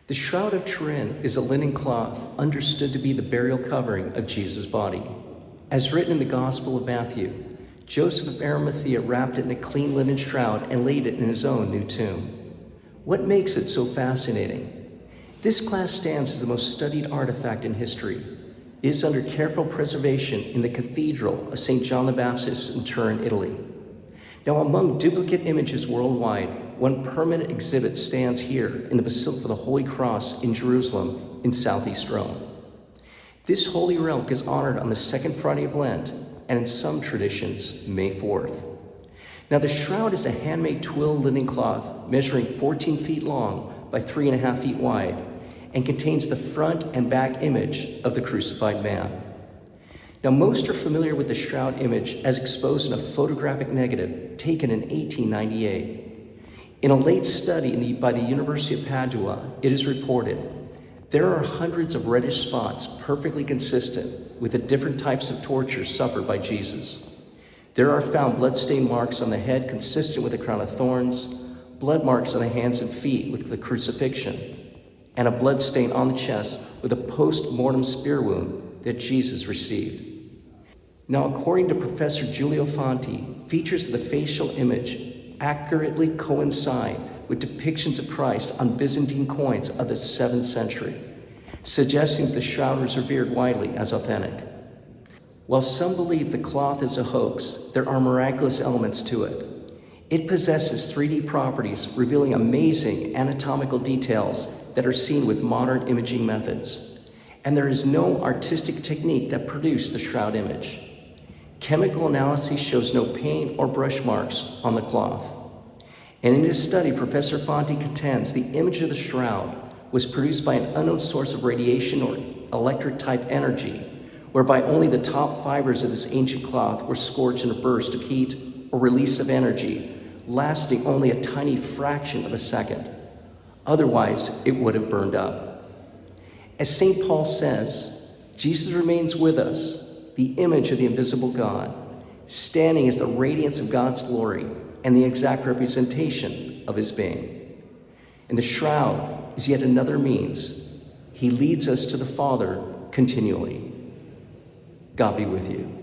The Shroud of Turin is a linen cloth understood to be the burial covering of Jesus' body. As written in the Gospel of Matthew, Joseph of Arimathea wrapped it in a clean linen shroud and laid it in his own new tomb. What makes it so fascinating? This glass stands as the most studied artifact in history. It is under careful preservation in the Cathedral of St. John the Baptist in Turin, Italy. Now, among duplicate images worldwide, one permanent exhibit stands here in the Basilica of the Holy Cross in Jerusalem in southeast Rome. This holy relic is honored on the second Friday of Lent, and in some traditions, May 4th. Now, the shroud is a handmade twill linen cloth measuring 14 feet long by 3.5 feet wide and contains the front and back image of the crucified man. Now, most are familiar with the shroud image as exposed in a photographic negative taken in 1898. In a late study by the University of Padua, it is reported there are hundreds of reddish spots perfectly consistent with the different types of torture suffered by Jesus. There are found blood-stained marks on the head consistent with the crown of thorns, blood marks on the hands and feet with the crucifixion, and a blood stain on the chest with a post-mortem spear wound that Jesus received. Now, according to Professor Giulio Fanti, features of the facial image accurately coincide with depictions of Christ on Byzantine coins of the 7th century, suggesting that the shroud was revered widely as authentic. While some believe the cloth is a hoax, there are miraculous elements to it. It possesses 3D properties revealing amazing anatomical details that are seen with modern imaging methods. And there is no artistic technique that produced the shroud image. Chemical analysis shows no paint or brush marks on the cloth. And in his study, Professor Fanti contends the image of the shroud was produced by an unknown source of radiation or electric-type energy, whereby only the top fibers of this ancient cloth were scorched in a burst of heat or release of energy, lasting only a tiny fraction of a second. Otherwise, it would have burned up. As St. Paul says, Jesus remains with us, the image of the invisible God, standing as the radiance of God's glory and the exact representation of his being. And the shroud is yet another means. He leads us to the Father continually. God be with you.